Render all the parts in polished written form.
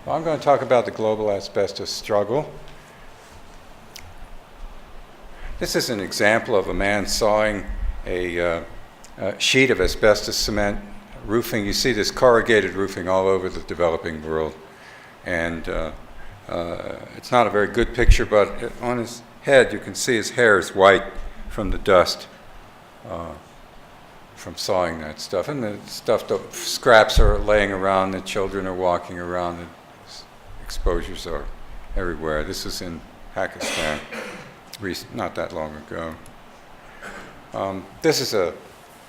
Well, I'm going to talk about the global asbestos struggle. This is an example of a man sawing a sheet of asbestos cement roofing. You see this corrugated roofing all over the developing world. And it's not a very good picture, but on his head you can see his hair is white from the dust from sawing that stuff. And the stuff, the scraps are laying around, the children are walking around, the exposures are everywhere. This is in Pakistan, not that long ago. This is a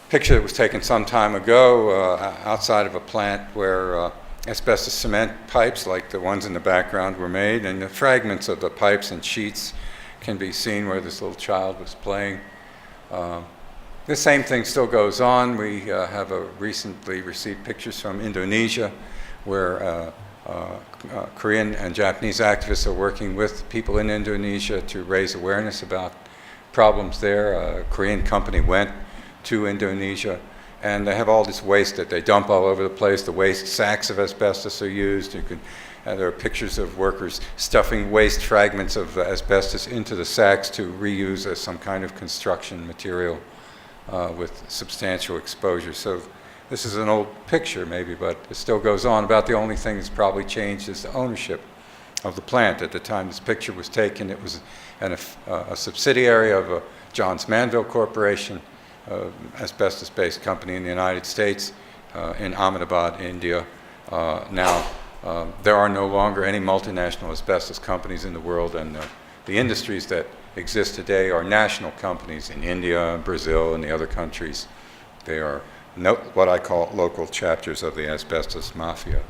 picture that was taken some time ago outside of a plant where asbestos cement pipes, like the ones in the background, were made, and the fragments of the pipes and sheets can be seen where this little child was playing. The same thing still goes on. We have recently received pictures from Indonesia where Korean and Japanese activists are working with people in Indonesia to raise awareness about problems there. A Korean company went to Indonesia, and they have all this waste that they dump all over the place. The waste sacks of asbestos are used. There are pictures of workers stuffing waste fragments of asbestos into the sacks to reuse as some kind of construction material with substantial exposure. So this is an old picture maybe, but it still goes on. About the only thing that's probably changed is the ownership of the plant. At the time this picture was taken, it was a subsidiary of Johns Manville Corporation, asbestos-based company in the United States, in Ahmedabad, India. Now, there are no longer any multinational asbestos companies in the world, and the industries that exist today are national companies in India, Brazil, and the other countries. They are what I call local chapters of the asbestos mafia.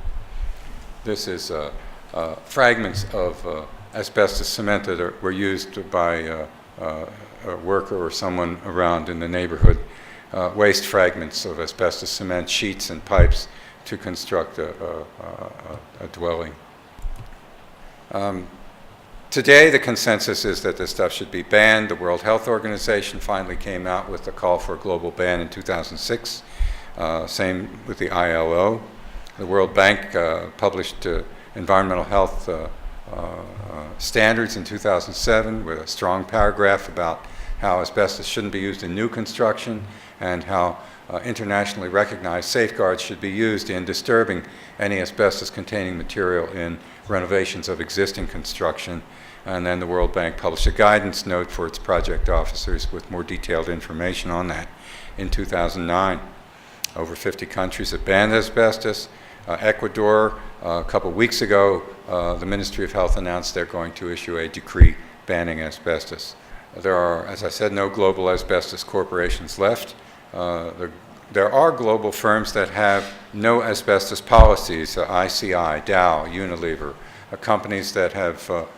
This is fragments of asbestos cement that were used by a worker or someone around in the neighborhood, waste fragments of asbestos cement, sheets and pipes to construct a dwelling. Today, the consensus is that this stuff should be banned. The World Health Organization finally came out with a call for a global ban in 2006. Same with the ILO. The World Bank published environmental health standards in 2007 with a strong paragraph about how asbestos shouldn't be used in new construction and how internationally recognized safeguards should be used in disturbing any asbestos-containing material in renovations of existing construction. And then the World Bank published a guidance note for its project officers with more detailed information on that in 2009. Over 50 countries have banned asbestos. Ecuador, a couple weeks ago, the Ministry of Health announced they're going to issue a decree banning asbestos. There are, as I said, no global asbestos corporations left. There are global firms that have no asbestos policies, ICI, Dow, Unilever, companies that have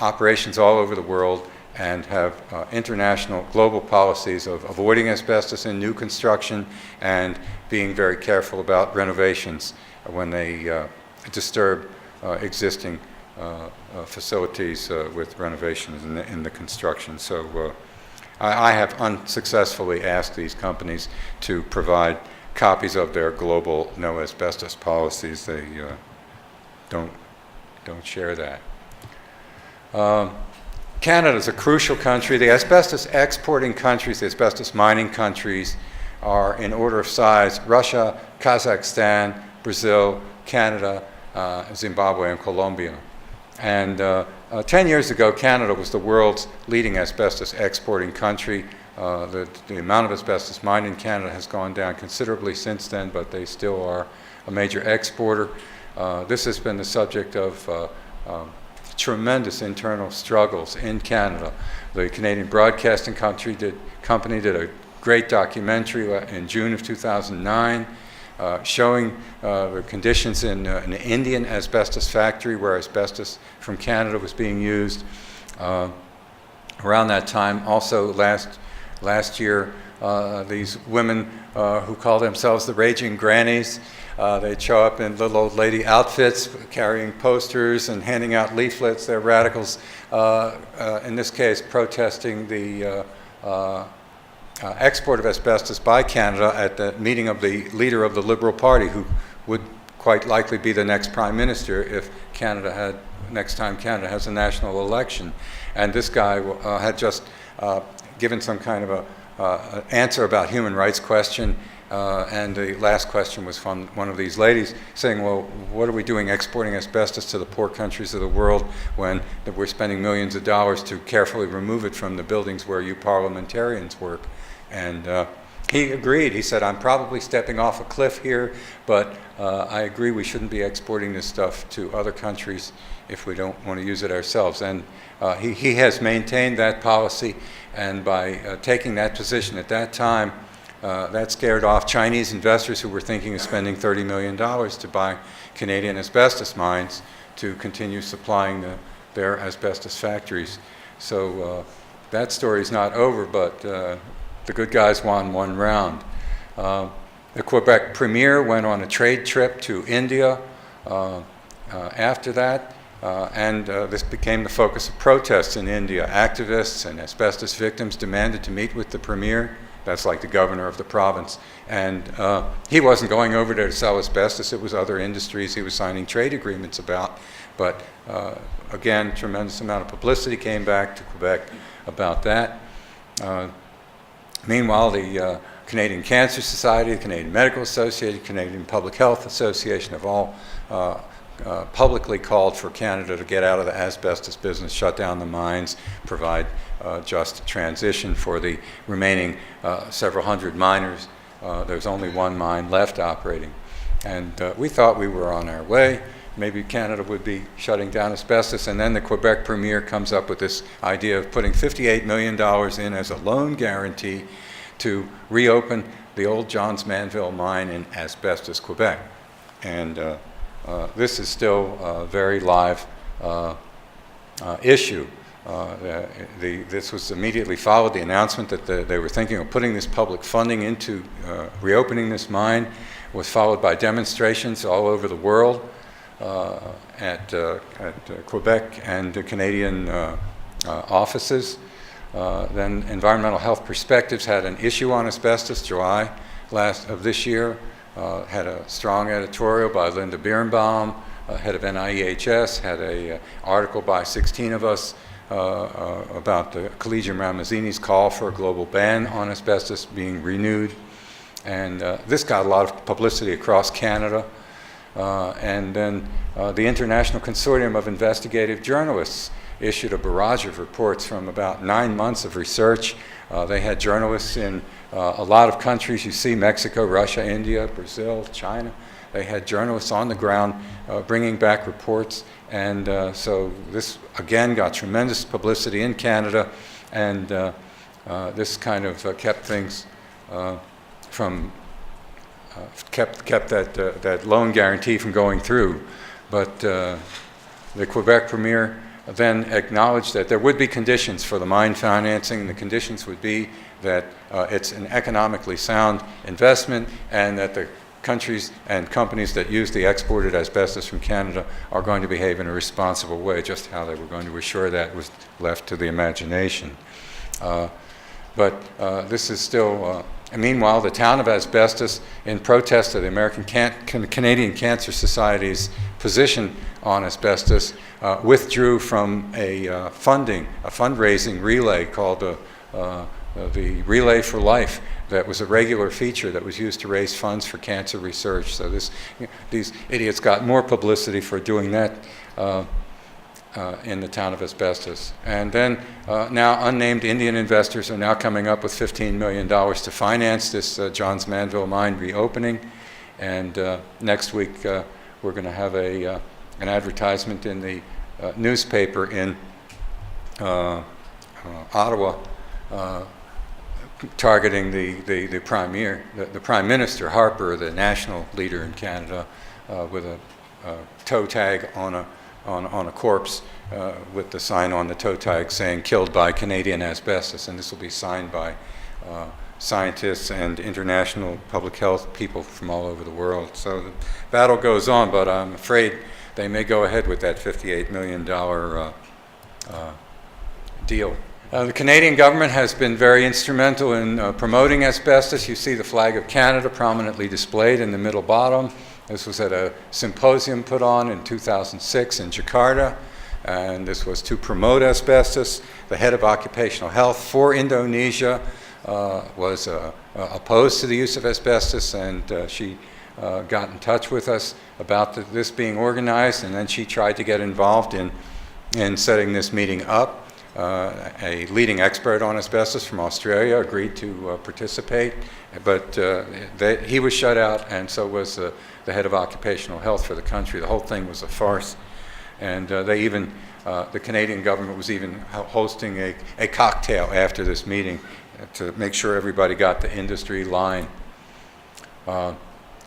operations all over the world and have international global policies of avoiding asbestos in new construction and being very careful about renovations when they disturb existing facilities with renovations in the construction. So I have unsuccessfully asked these companies to provide copies of their global no asbestos policies. They don't share that. Canada is a crucial country. The asbestos exporting countries, the asbestos mining countries, are in order of size Russia, Kazakhstan, Brazil, Canada, Zimbabwe, and Colombia. And 10 years ago, Canada was the world's leading asbestos exporting country. The amount of asbestos mined in Canada has gone down considerably since then, but they still are a major exporter. This has been the subject of tremendous internal struggles in Canada. The Canadian Broadcasting Company did a great documentary in June of 2009 showing the conditions in an Indian asbestos factory where asbestos from Canada was being used. Around that time, also last year, these women who call themselves the Raging Grannies, they'd show up in little old lady outfits, carrying posters and handing out leaflets. They're radicals, in this case protesting the export of asbestos by Canada at the meeting of the leader of the Liberal Party, who would quite likely be the next prime minister if next time Canada has a national election. And this guy had just given some kind of an answer about human rights question, and the last question was from one of these ladies saying, well, what are we doing exporting asbestos to the poor countries of the world when we're spending millions of dollars to carefully remove it from the buildings where you parliamentarians work? And he agreed. He said, I'm probably stepping off a cliff here, but I agree we shouldn't be exporting this stuff to other countries if we don't want to use it ourselves. And he has maintained that policy, and by taking that position at that time, that scared off Chinese investors who were thinking of spending $30 million to buy Canadian asbestos mines to continue supplying their asbestos factories. So that story's not over, but the good guys won one round. The Quebec Premier went on a trade trip to India after that, and this became the focus of protests in India. Activists and asbestos victims demanded to meet with the Premier. That's like the governor of the province. And he wasn't going over there to sell asbestos. It was other industries he was signing trade agreements about. But again, tremendous amount of publicity came back to Quebec about that. Meanwhile, the Canadian Cancer Society, the Canadian Medical Association, Canadian Public Health Association have all publicly called for Canada to get out of the asbestos business, shut down the mines, provide just transition for the remaining several hundred miners. There's only one mine left operating. And we thought we were on our way. Maybe Canada would be shutting down asbestos. And then the Quebec Premier comes up with this idea of putting $58 million in as a loan guarantee to reopen the old Johns Manville mine in Asbestos, Quebec. And this is still a very live issue. This was immediately followed, the announcement that they were thinking of putting this public funding into reopening this mine was followed by demonstrations all over the world at Quebec and the Canadian offices. Then Environmental Health Perspectives had an issue on asbestos, July of this year. Had a strong editorial by Linda Birnbaum, head of NIEHS, had an article by 16 of us about the Collegium Ramazzini's call for a global ban on asbestos being renewed. And this got a lot of publicity across Canada. And then the International Consortium of Investigative Journalists issued a barrage of reports from about 9 months of research. They had journalists in a lot of countries. You see Mexico, Russia, India, Brazil, China. They had journalists on the ground bringing back reports. And so this, again, got tremendous publicity in Canada. And this kind of kept things kept that loan guarantee from going through. But the Quebec Premier then acknowledged that there would be conditions for the mine financing. The conditions would be that it's an economically sound investment and that the countries and companies that use the exported asbestos from Canada are going to behave in a responsible way. Just how they were going to assure that was left to the imagination. But this is still, meanwhile, the town of Asbestos, in protest of the American Canadian Cancer Society's position on asbestos, withdrew from a fundraising relay called the Relay for Life. That was a regular feature that was used to raise funds for cancer research. So these idiots got more publicity for doing that in the town of Asbestos. And then now unnamed Indian investors are now coming up with $15 million to finance this Johns Manville mine reopening. And next week we're going to have an advertisement in the newspaper in Ottawa targeting the Premier, the Prime Minister, Harper, the national leader in Canada, with a toe tag on a corpse with the sign on the toe tag saying "Killed by Canadian Asbestos," and this will be signed by scientists and international public health people from all over the world. So the battle goes on, but I'm afraid they may go ahead with that $58 million deal. The Canadian government has been very instrumental in promoting asbestos. You see the flag of Canada prominently displayed in the middle bottom. This was at a symposium put on in 2006 in Jakarta, and this was to promote asbestos. The head of occupational health for Indonesia was opposed to the use of asbestos, and she got in touch with us about this being organized, and then she tried to get involved in setting this meeting up. A leading expert on asbestos from Australia agreed to participate, but he was shut out, and so was the head of occupational health for the country. The whole thing was a farce, and the Canadian government was even hosting a cocktail after this meeting to make sure everybody got the industry line.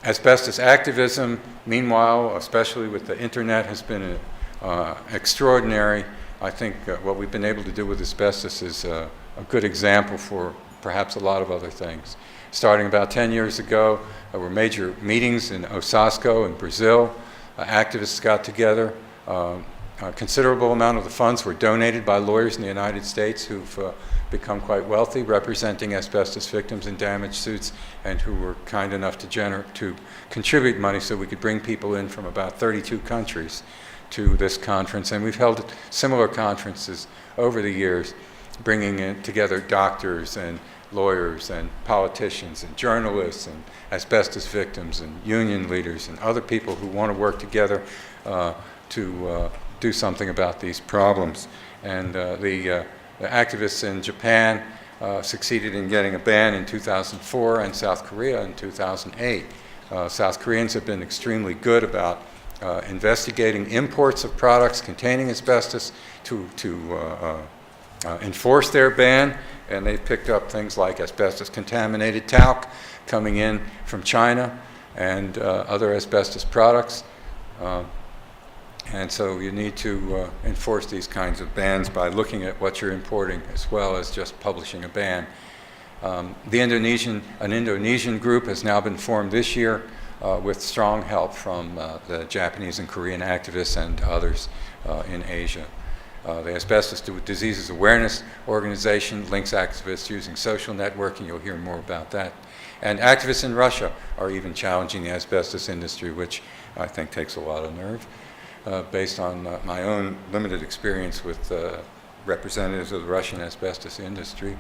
Asbestos activism, meanwhile, especially with the internet, has been extraordinary. I think what we've been able to do with asbestos is a good example for perhaps a lot of other things. Starting about 10 years ago, there were major meetings in Osasco in Brazil. Activists got together. A considerable amount of the funds were donated by lawyers in the United States who've become quite wealthy, representing asbestos victims in damage suits, and who were kind enough to contribute money so we could bring people in from about 32 countries to this conference. And we've held similar conferences over the years, bringing together doctors and lawyers and politicians and journalists and asbestos victims and union leaders and other people who want to work together to do something about these problems. And the activists in Japan succeeded in getting a ban in 2004, and South Korea in 2008. South Koreans have been extremely good about investigating imports of products containing asbestos to enforce their ban, and they've picked up things like asbestos-contaminated talc coming in from China and other asbestos products. And so you need to enforce these kinds of bans by looking at what you're importing as well as just publishing a ban. An Indonesian group has now been formed this year with strong help from the Japanese and Korean activists and others in Asia. The Asbestos Diseases Awareness Organization links activists using social networking. You'll hear more about that. And activists in Russia are even challenging the asbestos industry, which I think takes a lot of nerve. Based on my own limited experience with representatives of the Russian asbestos industry.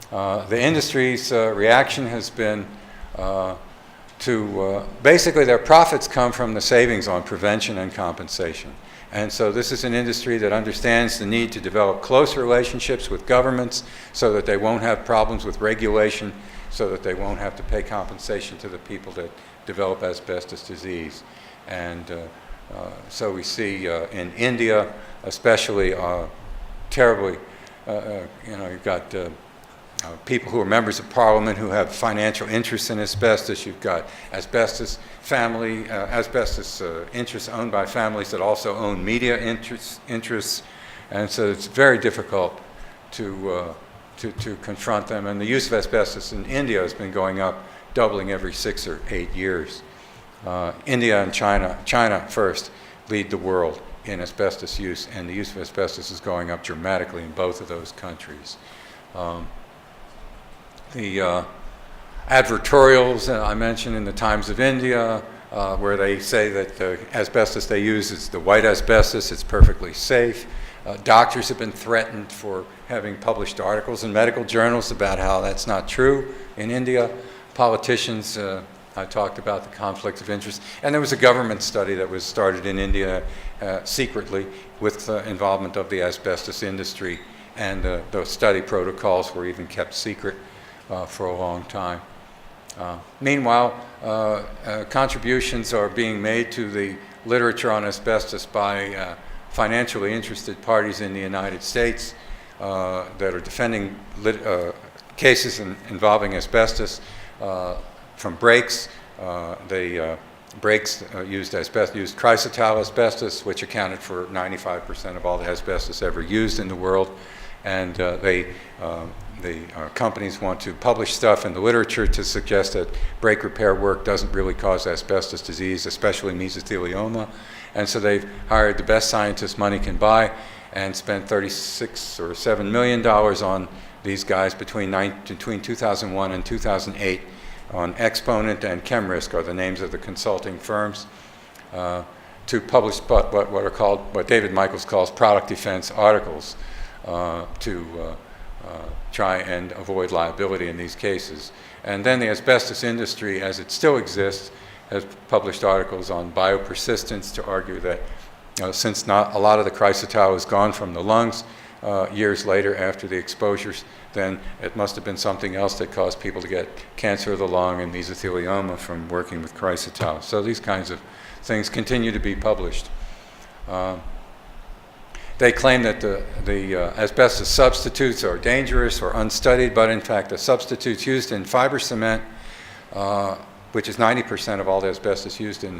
The industry's reaction has been to basically their profits come from the savings on prevention and compensation. And so this is an industry that understands the need to develop close relationships with governments so that they won't have problems with regulation, so that they won't have to pay compensation to the people that develop asbestos disease. And so we see in India, especially terribly, you've got people who are members of parliament who have financial interests in asbestos. You've got asbestos interests owned by families that also own media interests. And so it's very difficult to confront them. And the use of asbestos in India has been going up, doubling every 6 or 8 years. India and China first lead the world in asbestos use, and the use of asbestos is going up dramatically in both of those countries. The advertorials I mentioned in the Times of India, where they say that the asbestos they use is the white asbestos, it's perfectly safe. Doctors have been threatened for having published articles in medical journals about how that's not true in India. Politicians, I talked about the conflict of interest. And there was a government study that was started in India secretly with the involvement of the asbestos industry, and the study protocols were even kept secret for a long time. Meanwhile, contributions are being made to the literature on asbestos by financially interested parties in the United States that are defending cases involving asbestos. From brakes, brakes used chrysotile asbestos, which accounted for 95% of all the asbestos ever used in the world. And the companies want to publish stuff in the literature to suggest that brake repair work doesn't really cause asbestos disease, especially mesothelioma. And so they've hired the best scientists money can buy and spent $36 or $7 million on these guys between 2001 and 2008. on Exponent and ChemRisk are the names of the consulting firms, to publish what David Michaels calls product defense articles to try and avoid liability in these cases. And then the asbestos industry, as it still exists, has published articles on biopersistence to argue that since not a lot of the chrysotile is gone from the lungs years later after the exposures, then it must have been something else that caused people to get cancer of the lung and mesothelioma from working with chrysotile. So these kinds of things continue to be published. They claim that the asbestos substitutes are dangerous or unstudied, but in fact the substitutes used in fiber cement, which is 90% of all the asbestos used in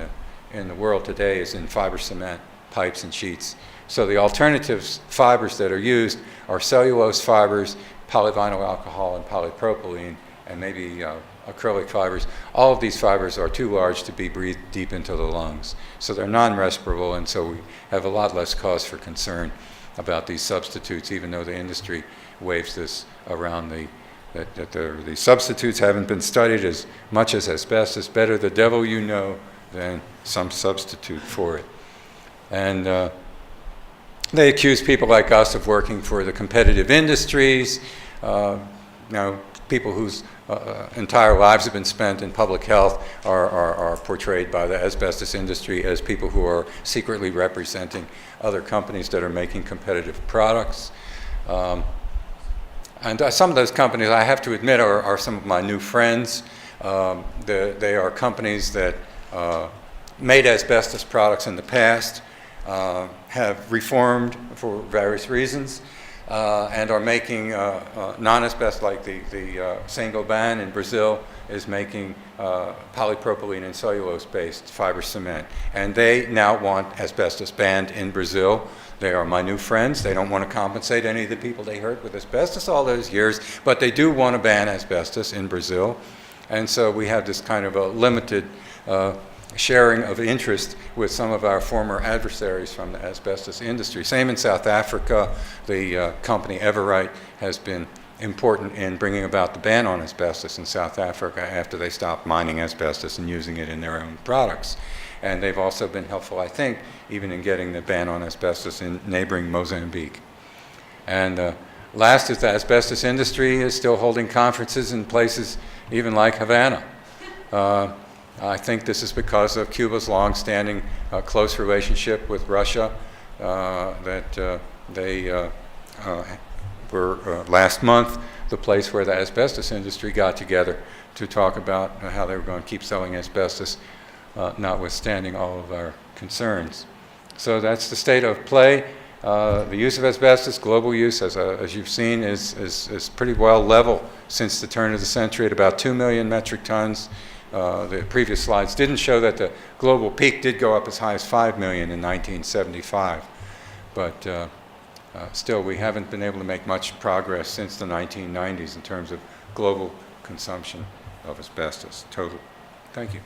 the world today, is in fiber cement pipes and sheets. So the alternative fibers that are used are cellulose fibers, polyvinyl alcohol, and polypropylene, and maybe acrylic fibers. All of these fibers are too large to be breathed deep into the lungs. So they're non-respirable, and so we have a lot less cause for concern about these substitutes, even though the industry waves this around that the substitutes haven't been studied as much as asbestos. Better the devil you know than some substitute for it. And they accuse people like us of working for the competitive industries, people whose entire lives have been spent in public health are portrayed by the asbestos industry as people who are secretly representing other companies that are making competitive products. And some of those companies, I have to admit, are some of my new friends. They are companies that made asbestos products in the past, have reformed for various reasons, and are making non-asbestos, like the Saint-Gobain in Brazil is making polypropylene and cellulose-based fiber cement. And they now want asbestos banned in Brazil. They are my new friends. They don't want to compensate any of the people they hurt with asbestos all those years, but they do want to ban asbestos in Brazil. And so we have this kind of a limited sharing of interest with some of our former adversaries from the asbestos industry. Same in South Africa. The company Everite has been important in bringing about the ban on asbestos in South Africa after they stopped mining asbestos and using it in their own products. And they've also been helpful, I think, even in getting the ban on asbestos in neighboring Mozambique. And last is the asbestos industry is still holding conferences in places even like Havana. I think this is because of Cuba's long-standing close relationship with Russia, that they were last month the place where the asbestos industry got together to talk about how they were going to keep selling asbestos, notwithstanding all of our concerns. So that's the state of play. The use of asbestos, global use, as you've seen, is pretty well level since the turn of the century at about 2 million metric tons. The previous slides didn't show that the global peak did go up as high as 5 million in 1975. But still, we haven't been able to make much progress since the 1990s in terms of global consumption of asbestos, total. Thank you.